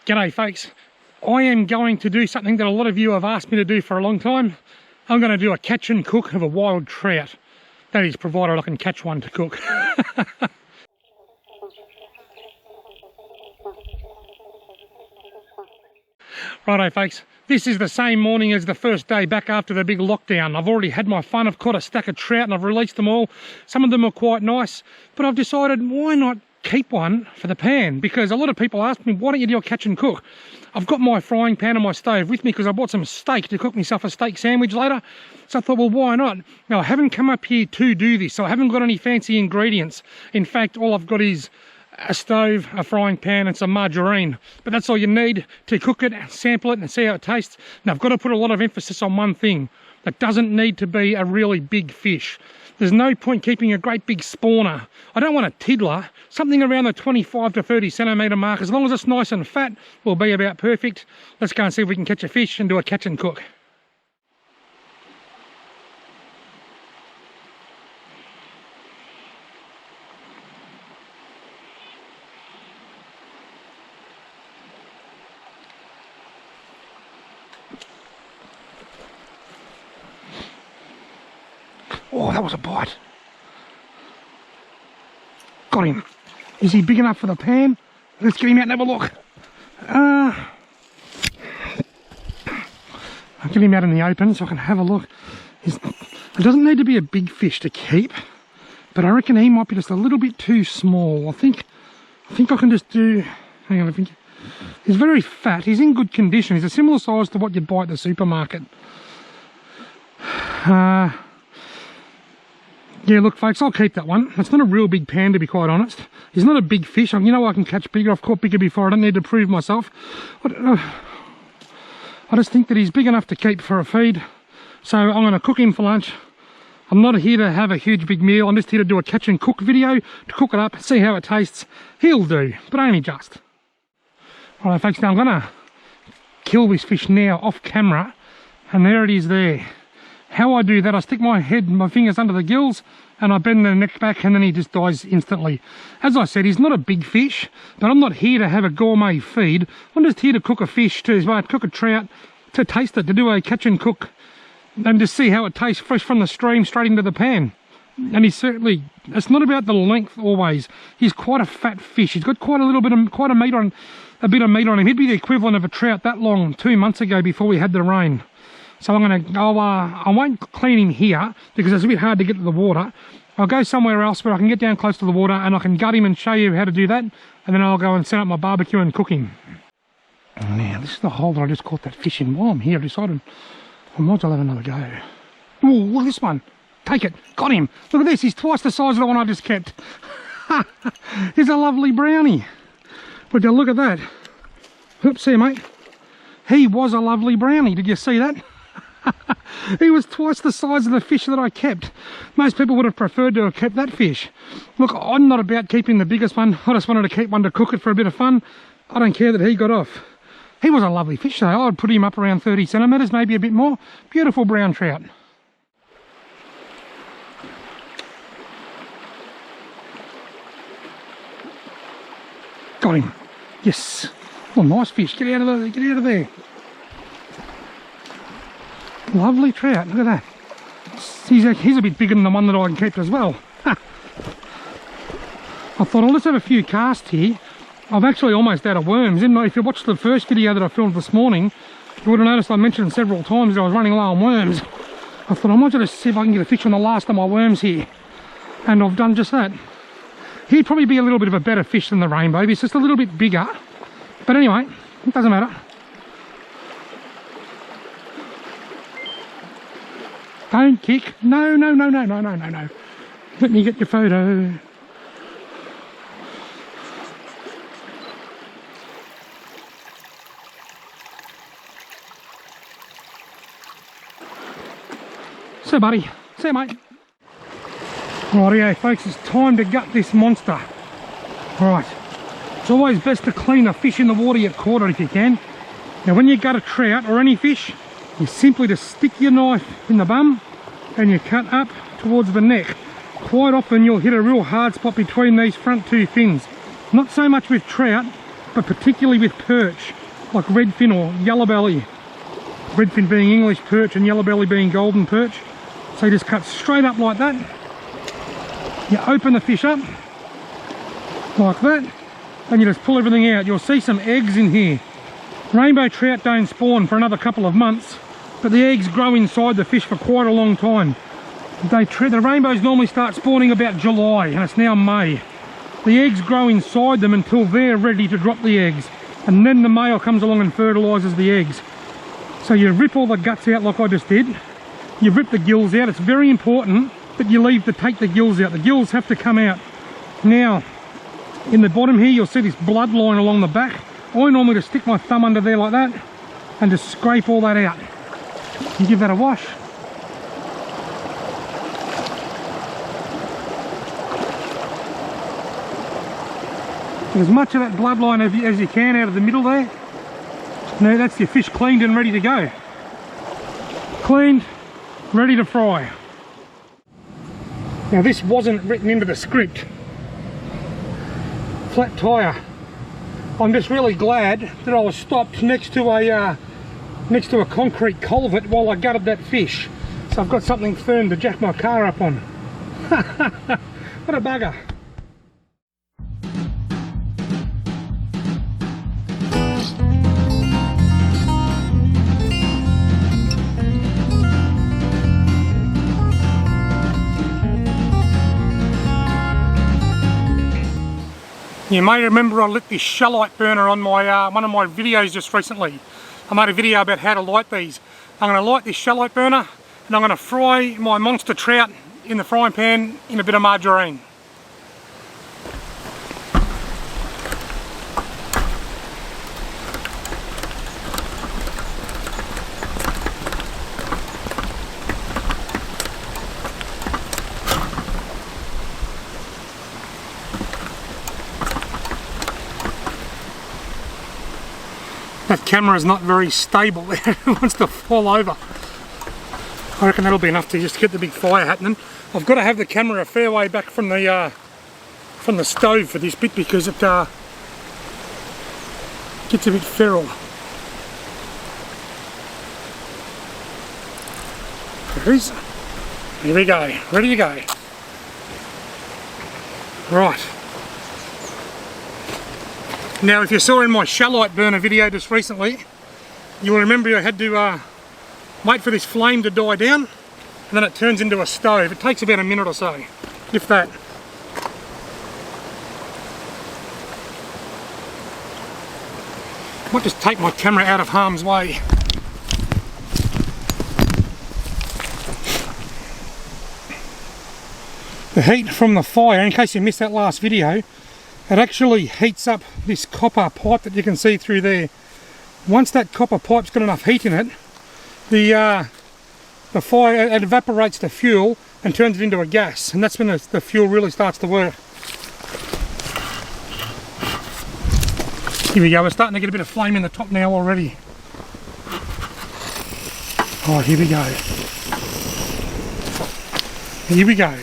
G'day folks, I am going to do something that a lot of you have asked me to do for a long time. I'm going to do a catch and cook of a wild trout. That is, provided I can catch one to cook. Righto folks, this is the same morning as the first day back after the big lockdown. I've already had my fun. I've caught a stack of trout and I've released them all. Some of them are quite nice, but I've decided why not keep one for the pan, because a lot of people ask me, why don't you do a catch and cook? I've got my frying pan and my stove with me because I bought some steak to cook myself a steak sandwich later. So I thought, well, why not? Now, I haven't come up here to do this, so I haven't got any fancy ingredients. In fact, all I've got is a stove, a frying pan and some margarine. But that's all you need to cook it, sample it and see how it tastes. Now, I've got to put a lot of emphasis on one thing. It doesn't need to be a really big fish. There's no point keeping a great big spawner. I don't want a tiddler. Something around the 25 to 30 centimetre mark, as long as it's nice and fat, will be about perfect. Let's go and see if we can catch a fish and do a catch and cook. Oh, that was a bite. Got him. Is he big enough for the pan? Let's get him out and have a look. I'll get him out in the open so I can have a look. It doesn't need to be a big fish to keep, but I reckon he might be just a little bit too small. I think I can just do, hang on, I think he's very fat. He's in good condition. He's a similar size to what you'd buy at the supermarket. Yeah, look folks, I'll keep that one. It's not a real big pan, to be quite honest. He's not a big fish. You know I can catch bigger. I've caught bigger before. I don't need to prove myself. I just think that he's big enough to keep for a feed. So I'm going to cook him for lunch. I'm not here to have a huge big meal. I'm just here to do a catch and cook video, to cook it up, see how it tastes. He'll do, but only just. Alright folks, now I'm going to kill this fish now off camera. And there it is there. How I do that, I stick my head and my fingers under the gills and I bend the neck back and then he just dies instantly. As I said, he's not a big fish, but I'm not here to have a gourmet feed. I'm just here to cook a fish, to cook a trout, to taste it, to do a catch and cook and to see how it tastes fresh from the stream straight into the pan. And he's certainly, it's not about the length always. He's quite a fat fish. He's got quite a bit of meat on him. He'd be the equivalent of a trout that long 2 months ago before we had the rain. So I won't clean him here because it's a bit hard to get to the water. I'll go somewhere else where I can get down close to the water and I can gut him and show you how to do that. And then I'll go and set up my barbecue and cook him. Now, this is the hole that I just caught that fish in. While I'm here, I decided I might as well have another go. Oh, look at this one. Take it. Got him. Look at this. He's twice the size of the one I just kept. He's a lovely brownie. Would you look at that? Oops, see you, mate. He was a lovely brownie. Did you see that? He was twice the size of the fish that I kept. Most people would have preferred to have kept that fish. Look, I'm not about keeping the biggest one. I just wanted to keep one to cook it for a bit of fun. I don't care that he got off. He was a lovely fish though. I'd put him up around 30 centimetres, maybe a bit more. Beautiful brown trout. Got him. Yes. Oh, nice fish. Get out of there. Get out of there. Lovely trout. Look at that. He's a bit bigger than the one that I kept as well. I thought I'll just have a few casts here. I've actually almost out of worms. If you watched the first video that I filmed this morning, you would have noticed I mentioned several times that I was running low on worms. I thought I might just see if I can get a fish on the last of my worms here. And I've done just that. He'd probably be a little bit of a better fish than the rainbow. He's just a little bit bigger. But anyway, it doesn't matter. Don't kick. No. Let me get your photo. So, buddy. See you, mate. Rightio, folks. It's time to gut this monster. Right. It's always best to clean a fish in the water you've caught it if you can. Now, when you gut a trout or any fish, you simply just stick your knife in the bum and you cut up towards the neck. Quite often you'll hit a real hard spot between these front two fins. Not so much with trout, but particularly with perch, like redfin or yellowbelly. Redfin being English perch and yellowbelly being golden perch. So you just cut straight up like that. You open the fish up like that, and you just pull everything out. You'll see some eggs in here. Rainbow trout don't spawn for another couple of months, but the eggs grow inside the fish for quite a long time. The rainbows normally start spawning about July, and it's now May. The eggs grow inside them until they're ready to drop the eggs, and then the male comes along and fertilises the eggs. So you rip all the guts out like I just did. You rip the gills out. It's very important that you take the gills out. The gills have to come out. Now, in the bottom here, you'll see this blood line along the back. I normally just stick my thumb under there like that and just scrape all that out. You give that a wash. Get as much of that bloodline as you can out of the middle there. Now that's your fish cleaned and ready to go. Cleaned, ready to fry. Now this wasn't written into the script. Flat tyre. I'm just really glad that I was stopped next to a concrete culvert while I gutted that fish. So I've got something firm to jack my car up on. What a bugger. You may remember I lit this shellite burner on my one of my videos just recently. I made a video about how to light these. I'm going to light this shellite burner and I'm going to fry my monster trout in the frying pan in a bit of margarine. That camera is not very stable there. It wants to fall over. I reckon that'll be enough to just get the big fire happening. I've got to have the camera a fair way back from the stove for this bit because it gets a bit feral. There it is. Here we go. Ready to go. Right. Now if you saw in my shellite burner video just recently, you'll remember I had to wait for this flame to die down and then it turns into a stove. It takes about a minute or so, if that. I might just take my camera out of harm's way. The heat from the fire, in case you missed that last video, it actually heats up this copper pipe that you can see through there. Once that copper pipe's got enough heat in it, the fire, it evaporates the fuel and turns it into a gas, and that's when the fuel really starts to work. Here we go, we're starting to get a bit of flame in the top now already. Oh, here we go. Here we go.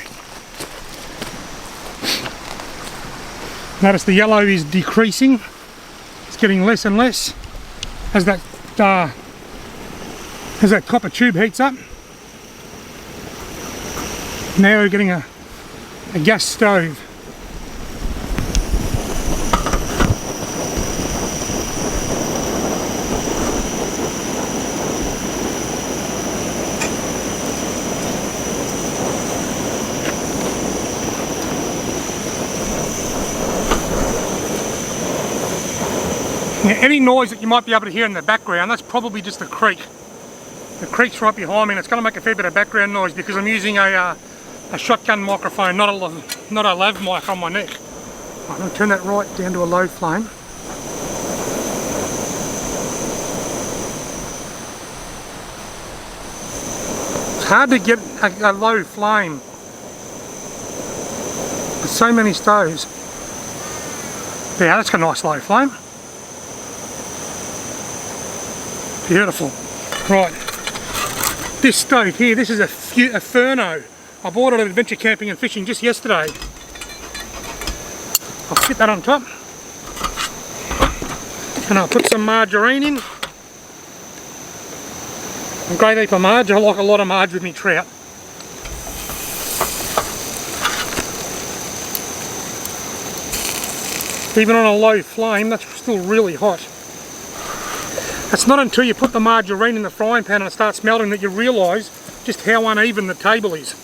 Notice the yellow is decreasing. It's getting less and less as that copper tube heats up. Now we're getting a gas stove. Now, any noise that you might be able to hear in the background, that's probably just the creek. The creek's right behind me and it's going to make a fair bit of background noise because I'm using a shotgun microphone, not a lav mic on my neck. I'm going to turn that right down to a low flame. It's hard to get a low flame. There's so many stoves. Yeah, that's got a nice low flame. Beautiful. Right, this stove here, this is a Furno. I bought it at Adventure Camping and Fishing just yesterday. I'll fit that on top. And I'll put some margarine in. A great heap of marge. I like a lot of marge with me trout. Even on a low flame, that's still really hot. It's not until you put the margarine in the frying pan and it starts melting that you realise just how uneven the table is.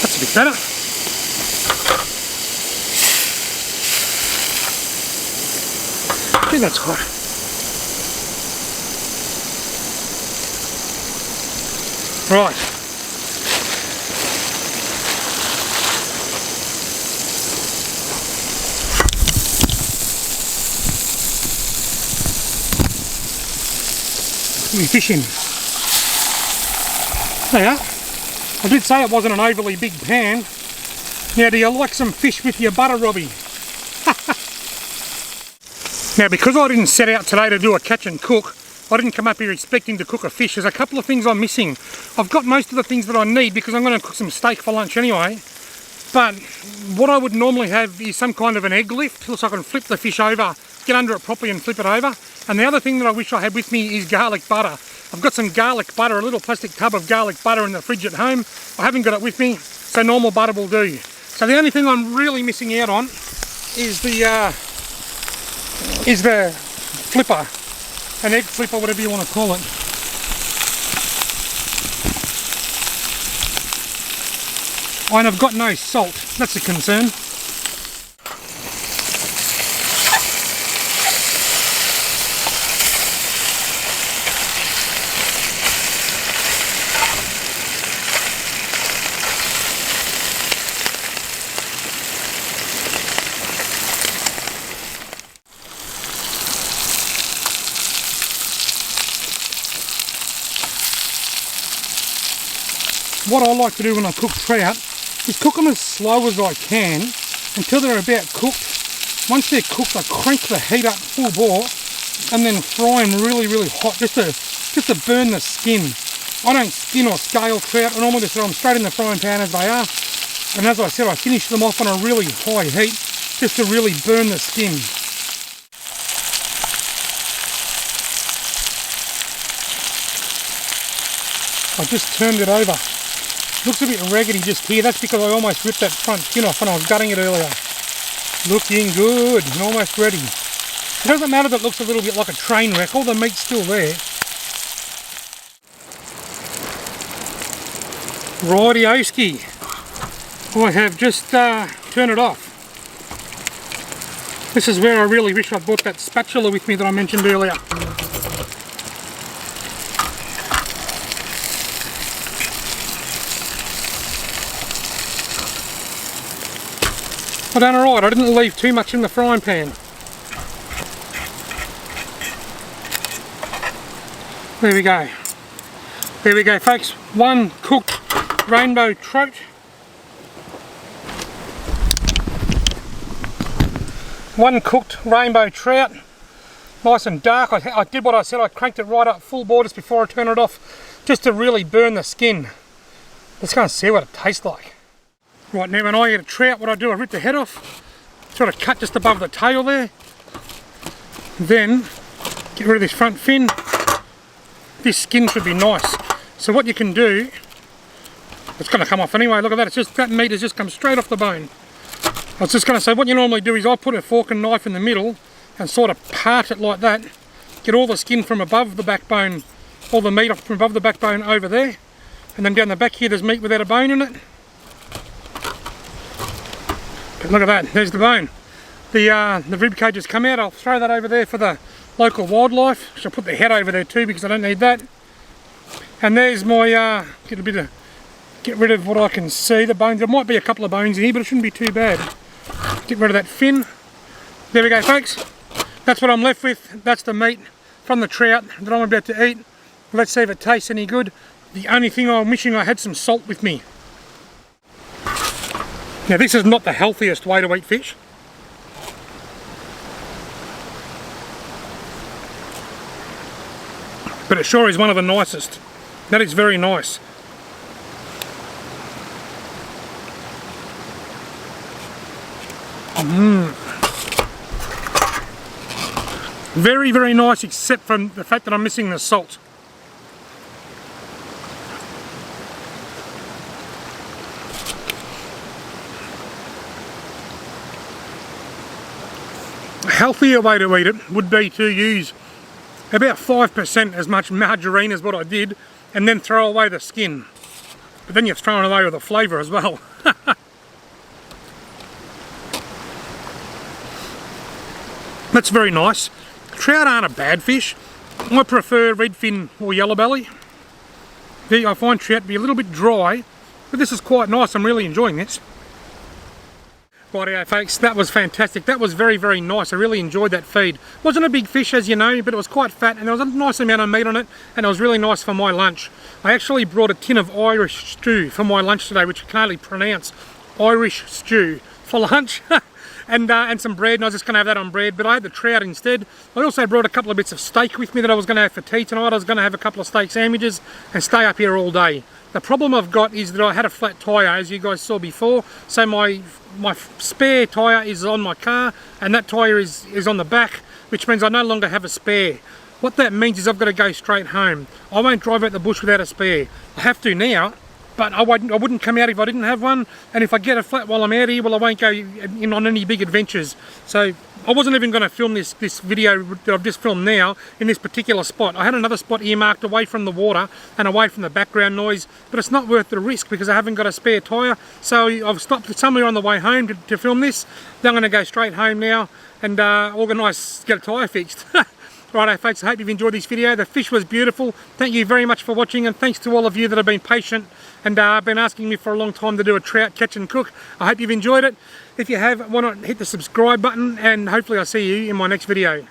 That's a bit better. I think that's hot. Right. Put my fish in. There you are. I did say it wasn't an overly big pan. Now, do you like some fish with your butter, Robbie? Now, because I didn't set out today to do a catch and cook, I didn't come up here expecting to cook a fish. There's a couple of things I'm missing. I've got most of the things that I need because I'm going to cook some steak for lunch anyway. But what I would normally have is some kind of an egg lift so I can flip the fish over, get under it properly and flip it over. And the other thing that I wish I had with me is garlic butter. I've got some garlic butter, a little plastic tub of garlic butter in the fridge at home. I haven't got it with me, so normal butter will do. So the only thing I'm really missing out on is the flipper, an egg flipper, whatever you want to call it. And I've got no salt, that's a concern. What I like to do when I cook trout is cook them as slow as I can until they're about cooked. Once they're cooked, I crank the heat up full bore and then fry them really, really hot just to burn the skin. I don't skin or scale trout. I normally just throw them straight in the frying pan as they are. And as I said, I finish them off on a really high heat just to really burn the skin. I just turned it over. Looks a bit raggedy just here. That's because I almost ripped that front fin off when I was gutting it earlier. Looking good and almost ready. It doesn't matter that it looks a little bit like a train wreck. All the meat's still there. Righty-oski. I have just turned it off. This is where I really wish I brought that spatula with me that I mentioned earlier. I done alright, I didn't leave too much in the frying pan. There we go. There we go, folks. One cooked rainbow trout. One cooked rainbow trout. Nice and dark. I did what I said, I cranked it right up full bore just before I turned it off, just to really burn the skin. Let's go and see what it tastes like. Right, now when I eat a trout, what I do, I rip the head off, sort of cut just above the tail there, then get rid of this front fin. This skin should be nice. So what you can do, it's going to come off anyway, look at that, it's just, that meat has just come straight off the bone. I was just going to say, what you normally do is I put a fork and knife in the middle and sort of part it like that, get all the skin from above the backbone, all the meat from above the backbone over there, and then down the back here there's meat without a bone in it. But look at that, there's the bone. The rib cage has come out. I'll throw that over there for the local wildlife. I'll put the head over there too because I don't need that. And there's my, get rid of what I can see, the bones. There might be a couple of bones in here, but it shouldn't be too bad. Get rid of that fin. There we go, folks. That's what I'm left with. That's the meat from the trout that I'm about to eat. Let's see if it tastes any good. The only thing I'm wishing I had some salt with me. Now this is not the healthiest way to eat fish. But it sure is one of the nicest. That is very nice. Very, very nice, except for the fact that I'm missing the salt. A healthier way to eat it would be to use about 5% as much margarine as what I did, and then throw away the skin. But then you've thrown away with the flavour as well. That's very nice. Trout aren't a bad fish. I prefer redfin or yellowbelly. I find trout to be a little bit dry, but this is quite nice. I'm really enjoying this. Rightio folks, that was fantastic. That was very, very nice. I really enjoyed that feed. Wasn't a big fish, as you know, but it was quite fat and there was a nice amount of meat on it, and it was really nice for my lunch. I actually brought a tin of Irish stew for my lunch today, which I can hardly pronounce. Irish stew for lunch. And some bread, and I was just going to have that on bread, but I had the trout instead. I also brought a couple of bits of steak with me that I was going to have for tea tonight. I was going to have a couple of steak sandwiches and stay up here all day. The problem I've got is that I had a flat tyre, as you guys saw before, so my spare tyre is on my car, and that tyre is on the back, which means I no longer have a spare. What that means is I've got to go straight home. I won't drive out the bush without a spare. I have to now, but I wouldn't come out if I didn't have one, and if I get a flat while I'm out here, well, I won't go in on any big adventures. So I wasn't even going to film this video that I've just filmed now in this particular spot. I had another spot earmarked away from the water and away from the background noise, but it's not worth the risk because I haven't got a spare tyre. So I've stopped somewhere on the way home to film this. Then I'm going to go straight home now and organise, get a tyre fixed. Righto folks, I hope you've enjoyed this video. The fish was beautiful. Thank you very much for watching, and thanks to all of you that have been patient and been asking me for a long time to do a trout catch and cook. I hope you've enjoyed it. If you have, why not hit the subscribe button, and hopefully I'll see you in my next video.